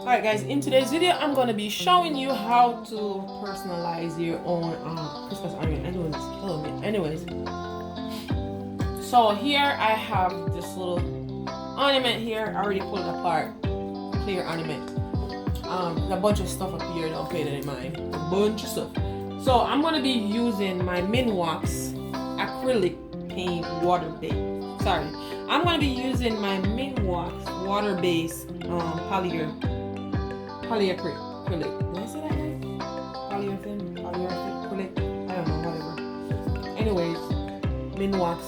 Alright guys, in today's video I'm going to be showing you how to personalize your own Christmas ornament. I know it's killing me. Anyways, so here I have this little ornament here. I already pulled it apart. Clear ornament. There's a bunch of stuff up here, don't pay that in mind. A bunch of stuff. So I'm going to be using my Minwax acrylic paint water base. Sorry. I'm going to be using my Minwax water base polyacrylic. Did I say that right? Polyacrylic. I don't know, whatever. Anyways, Minwax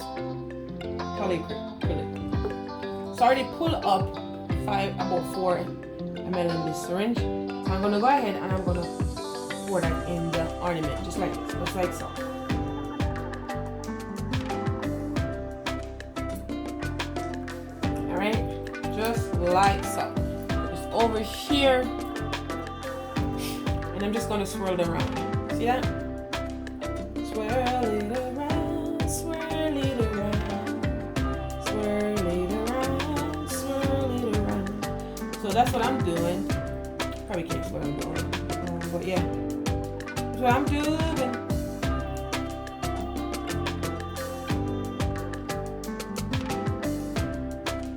polyacrylic. So I already pulled up about 4 ml in this syringe. So I'm gonna go ahead and I'm gonna pour that in the ornament, just like this, just like so. All right, just like so. Just over here. And I'm just going to swirl it around. See that? Swirl it around, swirl it around, swirl it around, swirl it around. So that's what I'm doing. Probably can't see what I'm doing. But yeah, that's what I'm doing.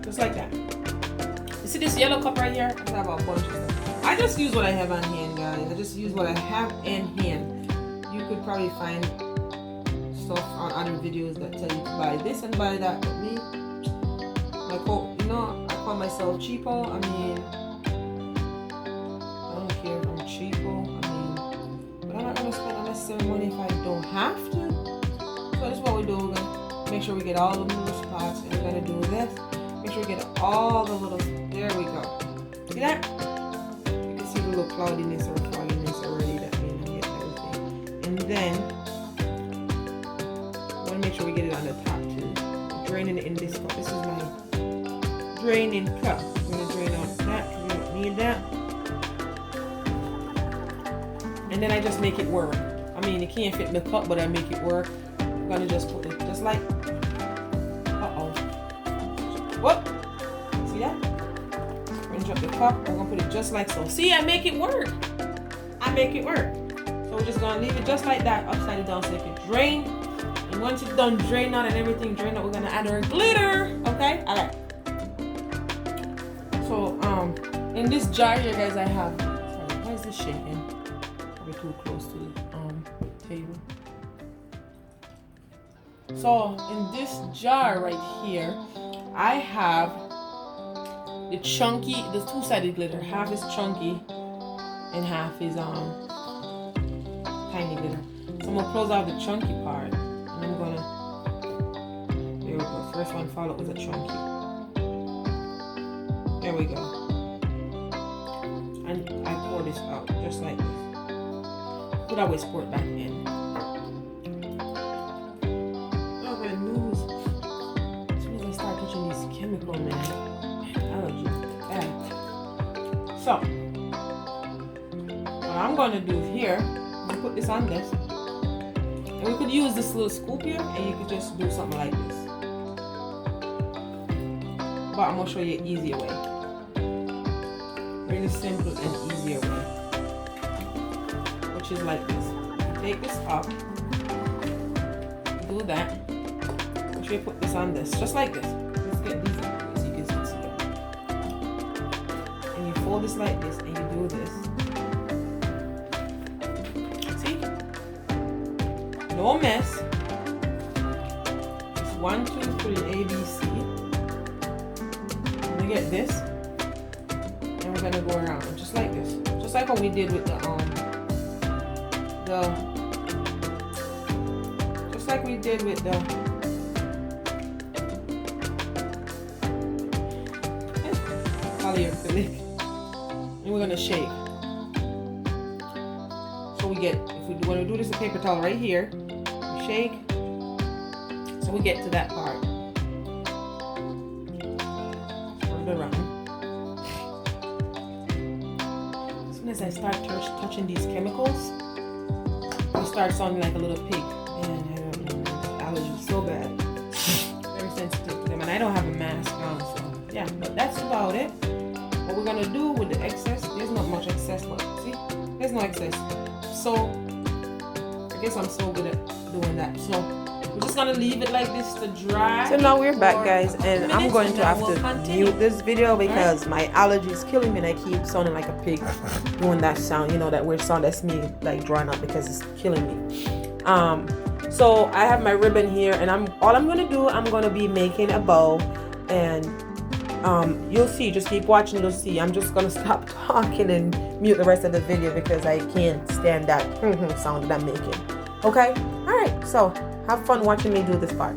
Just like that. You see this yellow cup right here? I have a bunch of stuff. I just use what I have on hand, guys. I just use what I have in hand. You could probably find stuff on other videos that tell you to buy this and buy that. But me, like, you know, I call myself cheapo. I mean, I don't care if I'm cheapo. I mean, but I'm not gonna spend unnecessary money if I don't have to. So that's what we do. We're gonna make sure we get all the little spots, and we're gonna do this. Make sure we get all the little. There we go. See that? Little cloudiness or fogginess already that may not get everything. And then I want to make sure we get it on the top too. Draining it in this cup. This is my draining cup. I'm going to drain out that because we don't need that. And then I just make it work. I mean, it can't fit in the cup, but I make it work. I'm going to just put it just like. Whoop! See that? Up the cup, I'm gonna put it just like so. See, I make it work. I make it work. So we're just gonna leave it just like that, upside down, so it can drain. And once it's done drain out and everything drained out, we're gonna add our glitter. Okay, all right. So in this jar here, guys, I have. Sorry, why is this shaking? Probably too close to the table. So in this jar right here, I have the chunky, the two-sided glitter. Half is chunky and half is tiny glitter. So I'm gonna close out the chunky part and I'm gonna, there we go. First one followed with a chunky. There we go. And I pour this out just like this. Could always pour it back in. Oh my nose. As soon as I start touching these chemical, man. So, what I'm going to do here, I'm going to put this on this. And we could use this little scoop here, and you could just do something like this. But I'm going to show you an easier way. Really simple and easier way. Which is like this. You take this up, do that. Make sure you put this on this, just like this. Let's get these up. Fold this like this and you do this. See? No mess. Just 1, 2, 3, A, B, C. We're gonna get this. And we're gonna go around just like this. Just like what we did with just like we did with the polyacrylic. And we're gonna shake. So we get, when we do this with paper towel right here, we shake. So we get to that part. Turn it around. As soon as I start touching these chemicals, I start sounding like a little pig. And I don't know, allergies so bad. Very sensitive to them, and I don't have a mask on, so yeah. But that's about it. what we're gonna do with the excess, there's not much excess, but see, there's no excess. So I guess I'm so good at doing that. So we're just gonna leave it like this to dry. So now we're back, guys, and I'm going to have to mute this video because my allergy is killing me and I keep sounding like a pig doing that sound, you know, that weird sound. That's me like drawing up because it's killing me. So I have my ribbon here, and I'm gonna be making a bow, and you'll see, just keep watching, you'll see. I'm just gonna stop talking and mute the rest of the video because I can't stand that sound that I'm making. Okay, all right, so have fun watching me do this part.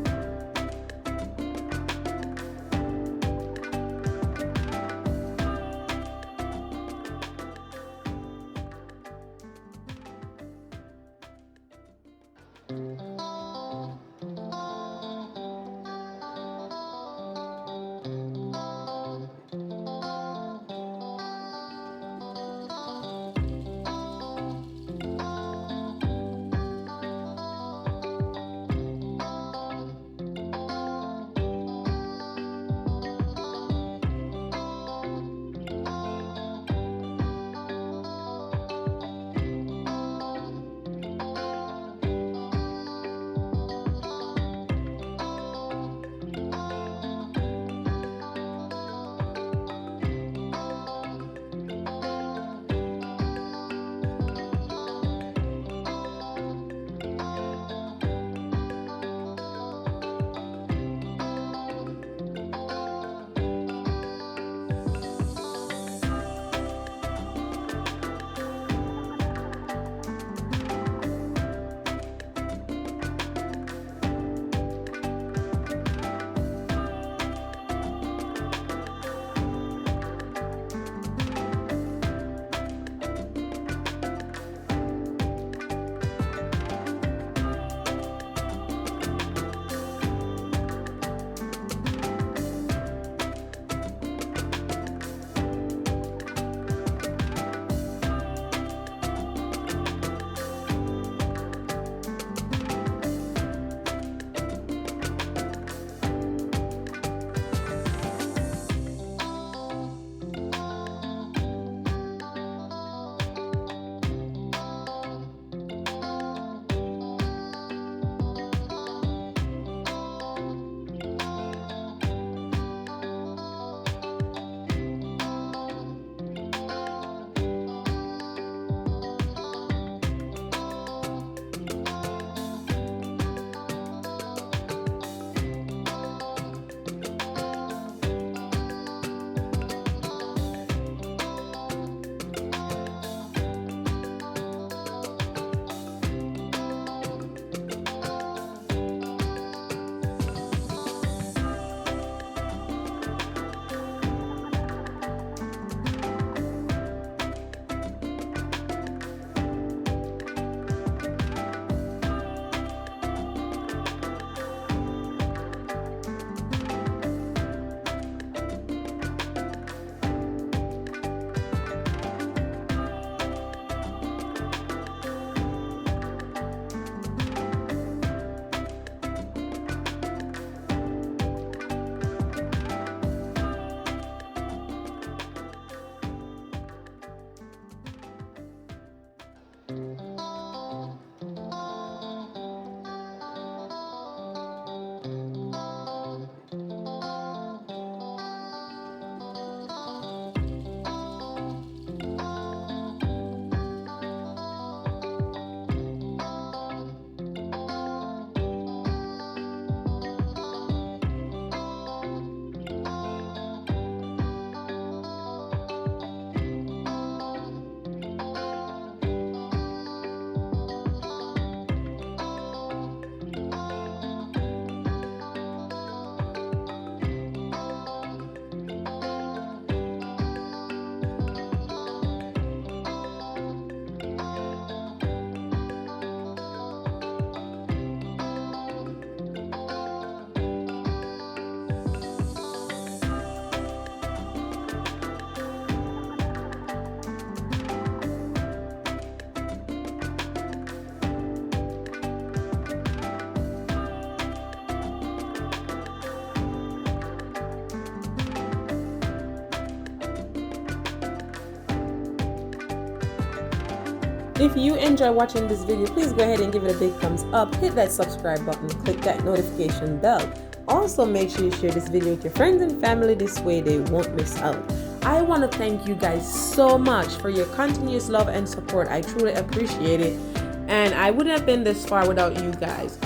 If you enjoy watching this video, please go ahead and give it a big thumbs up, hit that subscribe button, click that notification bell. Also, make sure you share this video with your friends and family, this way they won't miss out. I want to thank you guys so much for your continuous love and support. I truly appreciate it, and I wouldn't have been this far without you guys.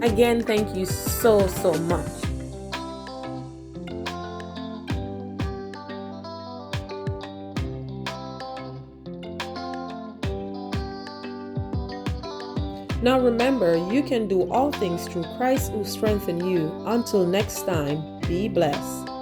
Again, thank you so much. Now remember, you can do all things through Christ who strengthens you. Until next time, be blessed.